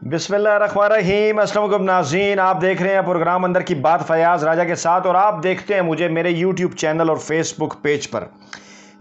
बिस्मिल्लाहिर्रहमानिर्रहीम। अस्सलाम वालेकुम नाज़रीन, आप देख रहे हैं प्रोग्राम अंदर की बात फयाज़ राजा के साथ, और आप देखते हैं मुझे मेरे यूट्यूब चैनल और फेसबुक पेज पर।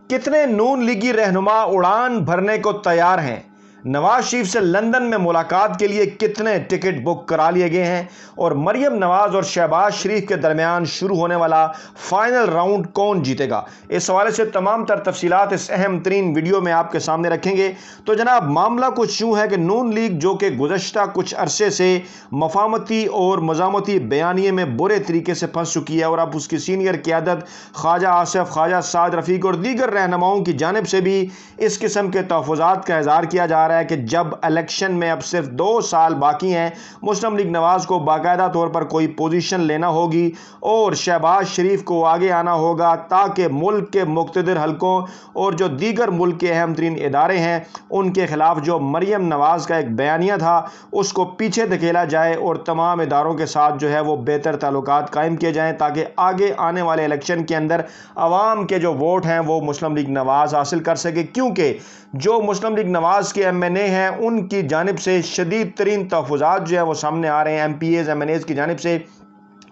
कितने नून लीगी रहनुमा उड़ान भरने को तैयार हैं? नवाज शरीफ से लंदन में मुलाकात के लिए कितने टिकट बुक करा लिए गए हैं? और मरियम नवाज और शहबाज शरीफ के दरमियान शुरू होने वाला फाइनल राउंड कौन जीतेगा? इस हवाले से तमाम तर तफसीलात इस अहम तरीन वीडियो में आपके सामने रखेंगे। तो जनाब, मामला कुछ यूँ है कि नून लीग जो कि गुज़श्ता कुछ अरसे से मफामती और मज़ामती बयानिए में बुरे तरीके से फंस चुकी है, और अब उसकी सीनियर क़यादत ख्वाजा आसिफ, ख्वाजा साद रफ़ीक और दीगर रहनुमाओं की जानिब से भी इस किस्म के तहफ़्फ़ुज़ात का इज़हार किया जा रहा है कि जब इलेक्शन में अब सिर्फ 2 साल बाकी हैं, मुस्लिम लीग नवाज को बाकायदा तौर पर कोई पोजीशन लेना होगी और शहबाज शरीफ को आगे आना होगा, ताकि मुल्क के मुक़्तदिर हलकों और जो दीगर मुल्क के अहम तरीन इदारे हैं उनके खिलाफ जो मरियम नवाज का एक बयानिया था उसको पीछे धकेला जाए और तमाम इदारों के साथ जो है वो बेहतर ताल्लुकात कायम किए जाएँ, ताकि आगे आने वाले इलेक्शन के अंदर आवाम के जो वोट हैं वो मुस्लिम लीग नवाज हासिल कर सके। क्योंकि जो मुस्लिम लीग नवाज के MNA हैं उनकी जानिब से शदीद तरीन तहफ़्फ़ुज़ात जो है वो सामने आ रहे हैं MPAs MNAs की जानिब से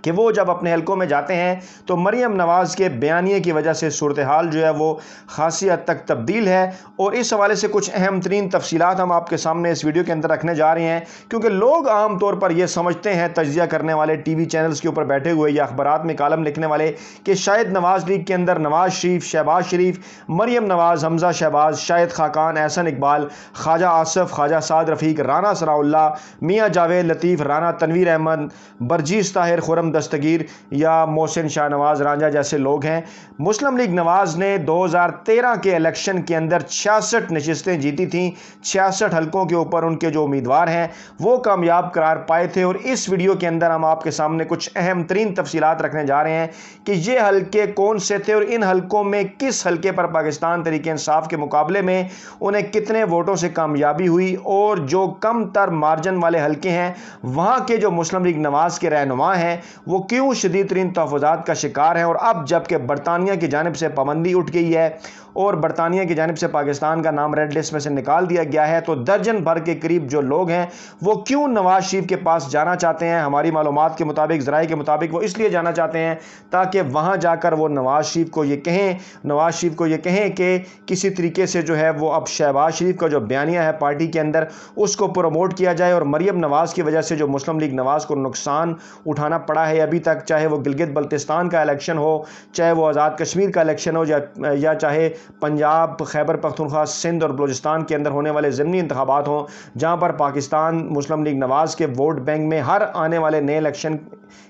कि वो जब अपने हलकों में जाते हैं तो मरियम नवाज़ के बयानिए की वजह से सूरत हाल जो है वो खासी हद तक तब्दील है। और इस हवाले से कुछ अहम तरीन तफसीलात हम आपके सामने इस वीडियो के अंदर रखने जा रहे हैं, क्योंकि लोग आम तौर पर यह समझते हैं, तज्ज़िया करने वाले TV चैनल्स के ऊपर बैठे हुए या अखबारात में कालम लिखने वाले, कि शायद नवाज़ लीग के अंदर नवाज शरीफ, शहबाज शरीफ, मरियम नवाज़, हमजा शहबाज, शाहिद खाकान, एहसन इकबाल, ख्वाजा आसिफ, ख्वाजा साद रफ़ीक, राना सनाउल्लाह, मियाँ जावेद लतीफ़, राना तनवीर अहमद, बरजीस ताहिर, खुरम दस्तगीर या मोहसिन शाहनवाज रांझा जैसे लोग हैं। मुस्लिम लीग नवाज ने 2013 के इलेक्शन के अंदर 66 नशिस्तें जीती थीं। 66 हलकों के ऊपर उनके जो उम्मीदवार हैं वो कामयाब करार पाए थे, और इस वीडियो के अंदर हम आपके सामने कुछ अहम तरीन तफसीलात रखने जा रहे हैं कि ये हलके कौन से थे और इन हलकों में किस हलके पर पाकिस्तान तहरीक इंसाफ के मुकाबले में उन्हें कितने वोटों से कामयाबी हुई, और जो कम तर मार्जिन वाले हलके हैं वहाँ के जो मुस्लिम लीग नवाज के रहनुमा हैं वो क्यों शदीद तरीन तहफ़्फ़ुज़ात का शिकार हैं। और अब जबकि बरतानिया की जानिब से पाबंदी उठ गई है और बरतानिया की जानिब से पाकिस्तान का नाम रेड लिस्ट में से निकाल दिया गया है, तो दर्जन भर के करीब जो लोग हैं वो क्यों नवाज शरीफ के पास जाना चाहते हैं? हमारी मालूमात के मुताबिक, ज़राए के मुताबिक, वो इसलिए जाना चाहते हैं ताकि वहाँ जाकर वो नवाज शरीफ को ये कहें कि किसी तरीके से जो है वो अब शहबाज शरीफ का जो बयानिया है पार्टी के अंदर उसको प्रमोट किया जाए, और मरियम नवाज़ की वजह से जो मुस्लिम लीग नवाज़ को नुकसान उठाना पड़ा है अभी तक, चाहे वो गिलगित बल्तिस्तान का इलेक्शन हो, चाहे वो आज़ाद कश्मीर का इलेक्शन हो, या चाहे पंजाब, खैबर पख्तूनख्वा, सिंध और बलूचिस्तान के अंदर होने वाले ज़मीनी इंतखाबात हों, जहाँ पर पाकिस्तान मुस्लिम लीग नवाज़ के वोट बैंक में हर आने वाले नए इलेक्शन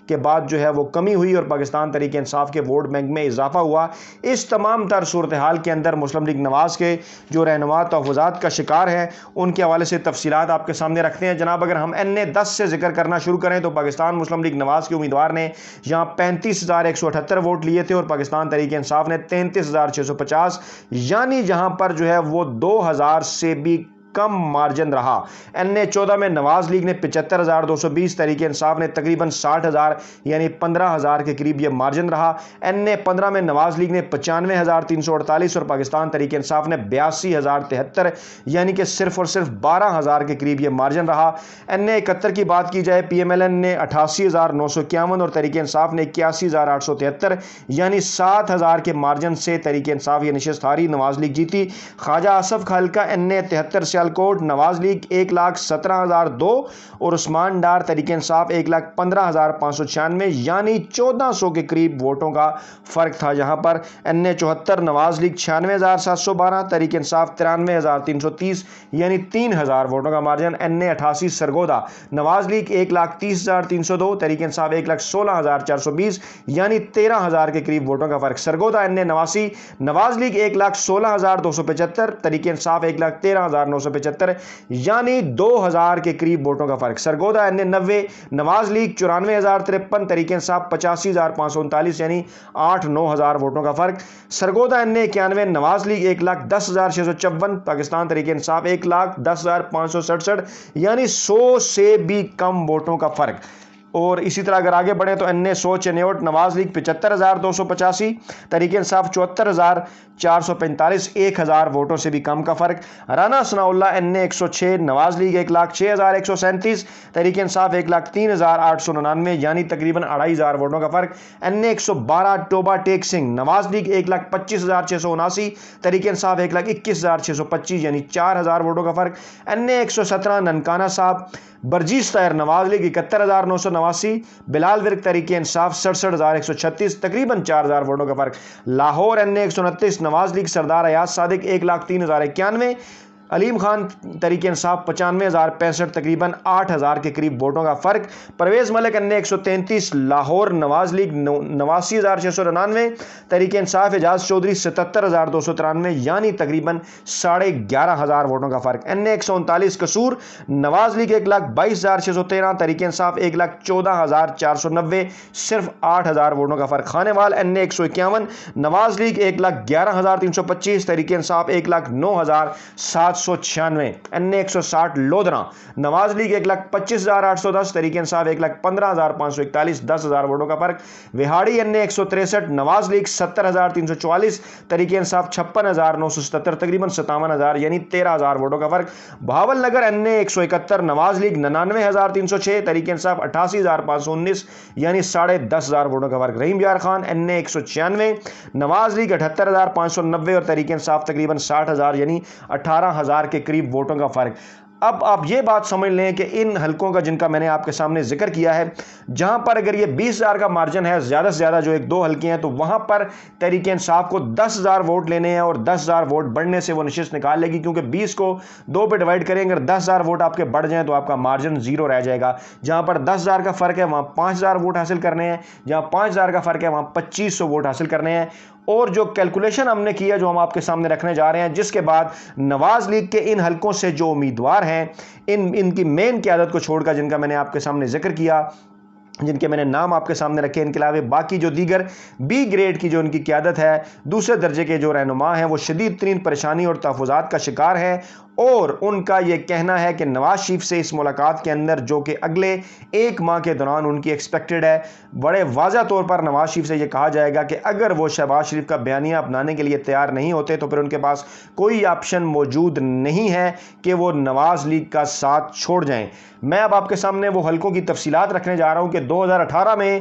के बाद जो है वो कमी हुई और पाकिस्तान तहरीक इंसाफ के वोट बैंक में इजाफा हुआ। इस तमाम तर सूरत हाल के अंदर मुस्लिम लीग नवाज़ के जो रहनुमा तहफ़्फ़ुज़ात का शिकार हैं उनके हवाले से तफसीलात आपके सामने रखते हैं। जनाब, अगर हम NA-10 से जिक्र करना शुरू करें तो पाकिस्तान मुस्लिम लीग नवाज़ के उम्मीदवार ने यहाँ 35,178 वोट लिए थे और पाकिस्तान तहरीक इंसाफ ने 33,650, यानी जहाँ पर जो है वो 2,000 से भी कम मार्जिन रहा। NA-14 में नवाज लीग ने 75,220, तहरीक इंसाफ ने तकरीबन 60,000 यानी 15,000 के करीब यह मार्जिन रहा। NA-15 में नवाज लीग ने 95,348 और पाकिस्तान तहरीक इंसाफ ने 82,073, यानी कि सिर्फ और सिर्फ 12,000 के करीब यह मार्जिन रहा। NA-71 की बात की जाए, PMLN ने 88,951 और तहरीक इंसाफ ने 81,873, यानी 7,000 के मार्जिन से तहरीक इंसाफ ये नशिस्त हारी, नवाज लीग जीती। ख्वाजा आसिफ का हल्का NA-73 सियालकोट, नवाज लीग 1,17,002 और उस्मान डार तहरीक इंसाफ 1,15,596, यानी 1,400 के करीब वोटों का फर्क था। जहां पर NA-74 नवाज लीग 96,712, तहरीक इंसाफ 93,330, यानी 3,000 वोटों का margin. NA-88 Sargodha Nawaz league 1,30,302, Tehreek Insaf 1,16,420, यानी 13,000 के करीब वोटों का फर्क। सरगोदा NA-89 नवाज लीग 1,16,275, तहरीक इंसाफ 1,13,975, यानी 2,000 के करीब वोटों का फर्क। सरगोदा NA-90 नवाज लीग 94,053, तहरीक इंसाफ 85,539, यानी 8-9,000 वोटों का फर्क। सरगोदा NA-91 नवाज लीग 1,10,654, पाकिस्तान तहरीक इंसाफ 1,10,567, यानी 100 से भी कम वोटों का फर्क। اور اسی طرح اگر آگے بڑھیں تو NA سوچ چنیوٹ نواز لیگ 75,285، تحریک انصاف 74,445، 1,000 ووٹوں سے بھی کم کا فرق۔ رانا ثناء اللہ NA 106 نواز لیگ 1,06,137، تحریک انصاف 1,03,899، یعنی تقریباً 2,500 ووٹوں کا فرق۔ NA 112 ٹوبہ ٹیک سنگھ نواز لیگ 1,25,679، تحریک انصاف 1,21,625، یعنی 4,000 ووٹوں کا فرق۔ NA 117 ننکانہ صاحب برجیس طاہر نواز لیگ 71,989، بلال ورک تحریک انصاف 67,136، تقریباً 4,000 ووٹوں کا فرق۔ لاہور NA 129 نواز لیگ سردار ایاز صادق 1,03,091، علیم خان تحریک انصاف 95,065، تقریباً 8,000 کے قریب ووٹوں کا فرق۔ پرویز ملک NA 133 لاہور نواز لیگ 89,699، تحریک انصاف اعجاز چودھری 77,293، یعنی تقریباً 11,500 ووٹوں کا فرق۔ NA 139 قصور نواز لیگ 1,22,613، تحریک انصاف 1,14,490، صرف 8,000 ووٹوں کا فرق۔ خانیوال NA 151 نواز لیگ 1,11,325، تحریک انصاف 1,09,796۔ NA 160 لودھراں نواز لیگ 1,25,810، تحریک انصاف 1,15,541، 10,000 ووٹوں کا فرق۔ وہاڑی NA 163 نواز لیگ 70,344، تحریک انصاف 56,977، تقریباً 57,000، یعنی 13,000 ووٹوں کا فرق۔ بہاول نگر NA 171 نواز لیگ 99,306، تحریک انصاف 88,519، یعنی 10,500 ووٹوں کا فرق۔ رحیم یار خان NA 196 نواز لیگ 78,590، اور تحریک انصاف تقریباً 60,000، یعنی 18,000 کے قریب ووٹوں کا فرق۔ اب آپ یہ بات سمجھ لیں کہ ان حلقوں کا جن کا میں نے آپ کے سامنے ذکر کیا ہے، جہاں پر اگر یہ 20,000 کا مارجن ہے، زیادہ سے زیادہ جو 1-2 حلقے ہیں، تو وہاں پر تحریک انصاف کو 10,000 ووٹ لینے ہیں، اور 10,000 ووٹ بڑھنے سے وہ نشست نکال لے گی، کیونکہ 20 کو 2 پہ ڈیوائڈ کریں، اگر 10,000 ووٹ آپ کے بڑھ جائیں تو آپ کا مارجن 0 رہ جائے گا۔ جہاں پر 10,000 کا فرق ہے وہاں 5,000 ووٹ حاصل کرنے ہیں، جہاں 5,000 کا فرق ہے وہاں 2,500 ووٹ حاصل کرنے ہیں۔ اور جو کیلکولیشن ہم نے کیا، جو ہم آپ کے سامنے رکھنے جا رہے ہیں، جس کے بعد نواز لیگ کے ان حلقوں سے جو امیدوار ہیں، ان کی مین قیادت کو چھوڑ کر، جن کا میں نے آپ کے سامنے ذکر کیا، جن کے میں نے نام آپ کے سامنے رکھے، ان کے علاوہ باقی جو دیگر B گریڈ کی جو ان کی قیادت ہے، دوسرے درجے کے جو رہنما ہیں، وہ شدید ترین پریشانی اور تحفظات کا شکار ہیں۔ اور ان کا یہ کہنا ہے کہ نواز شریف سے اس ملاقات کے اندر، جو کہ اگلے 1 ماہ کے دوران ان کی ایکسپیکٹڈ ہے، بڑے واضح طور پر نواز شریف سے یہ کہا جائے گا کہ اگر وہ شہباز شریف کا بیانیہ اپنانے کے لیے تیار نہیں ہوتے تو پھر ان کے پاس کوئی آپشن موجود نہیں ہے کہ وہ نواز لیگ کا ساتھ چھوڑ جائیں۔ میں اب آپ کے سامنے وہ حلقوں کی تفصیلات رکھنے جا رہا ہوں کہ 2018 میں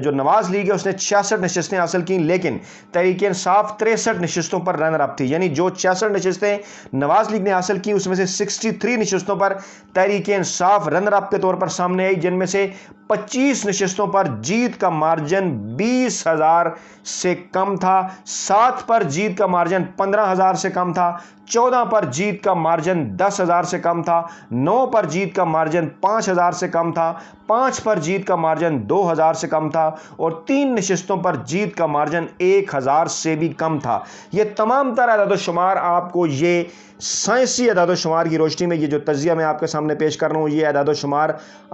جو نواز لیگ ہے اس نے 66 نشستیں حاصل کیں، لیکن تحریک انصاف 63 نشستوں پر رنر اپ تھی، یعنی جو 66 نشستیں نواز لیگ نے حاصل کی اس میں سے 63 نشستوں پر تحریک انصاف رنر اپ کے طور پر سامنے آئی، جن میں سے 25 نشستوں پر جیت کا مارجن 20,000 سے کم تھا، 7 پر جیت کا مارجن 15,000 سے کم تھا، 14 پر جیت کا مارجن 10,000 سے کم تھا، 9 پر جیت کا مارجن 5,000 سے کم تھا، 5 پر جیت کا مارجن 2,000 سے کم تھا، اور 3 نشستوں پر جیت کا مارجن 1,000 سے بھی کم تھا۔ یہ تمام تر اعداد و شمار آپ کو، یہ سائنسی اعداد و شمار کی روشنی میں یہ جو تجزیہ میں آپ کے سامنے پیش کر رہا ہوں، یہ اعداد و شمار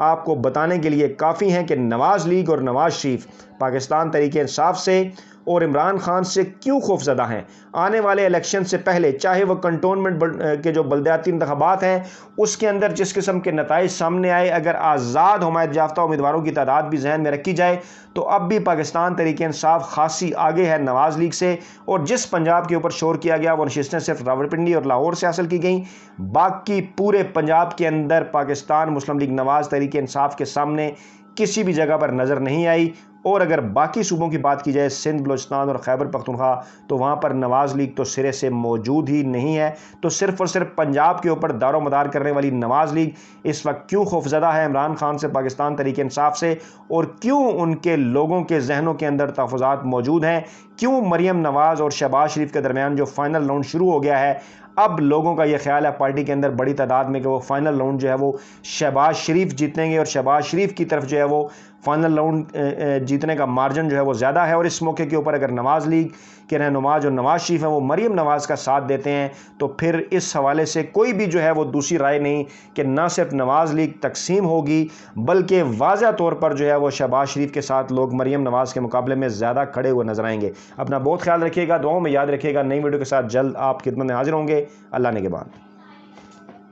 آپ کو بتانے کے لیے کافی ہیں کہ نواز لیگ اور نواز شریف پاکستان تحریک انصاف سے اور عمران خان سے کیوں خوفزدہ ہیں۔ آنے والے الیکشن سے پہلے، چاہے وہ کنٹونمنٹ کے جو بلدیاتی انتخابات ہیں اس کے اندر جس قسم کے نتائج سامنے آئے، اگر آزاد حمایت یافتہ امیدواروں کی تعداد بھی ذہن میں رکھی جائے تو اب بھی پاکستان تحریک انصاف خاصی آگے ہے نواز لیگ سے۔ اور جس پنجاب کے اوپر شور کیا گیا وہ نشستیں صرف راولپنڈی اور لاہور سے حاصل کی گئیں، باقی پورے پنجاب کے اندر پاکستان مسلم لیگ نواز تحریک انصاف کے سامنے کسی بھی جگہ پر نظر نہیں آئی۔ اور اگر باقی صوبوں کی بات کی جائے، سندھ، بلوچستان اور خیبر پختونخوا، تو وہاں پر نواز لیگ تو سرے سے موجود ہی نہیں ہے۔ تو صرف اور صرف پنجاب کے اوپر دار و مدار کرنے والی نواز لیگ اس وقت کیوں خوفزدہ ہے عمران خان سے، پاکستان تحریک انصاف سے، اور کیوں ان کے لوگوں کے ذہنوں کے اندر تحفظات موجود ہیں، کیوں مریم نواز اور شہباز شریف کے درمیان جو فائنل راؤنڈ شروع ہو گیا ہے، اب لوگوں کا یہ خیال ہے پارٹی کے اندر بڑی تعداد میں کہ وہ فائنل راؤنڈ جو ہے وہ شہباز شریف جیتیں گے، اور شہباز شریف کی طرف جو ہے وہ فائنل راؤنڈ جیتنے کا مارجن جو ہے وہ زیادہ ہے۔ اور اس موقع کے اوپر اگر نواز لیگ کے رہنما جو نواز شریف ہیں وہ مریم نواز کا ساتھ دیتے ہیں تو پھر اس حوالے سے کوئی بھی جو ہے وہ دوسری رائے نہیں کہ نہ صرف نواز لیگ تقسیم ہوگی، بلکہ واضح طور پر جو ہے وہ شہباز شریف کے ساتھ لوگ مریم نواز کے مقابلے میں زیادہ کھڑے ہوئے نظر آئیں گے۔ اپنا بہت خیال رکھیے گا، دعاؤں میں یاد رکھیے گا۔ نئی ویڈیو کے ساتھ جلد آپ کی خدمت میں حاضر ہوں گے۔ اللہ نے کے بعد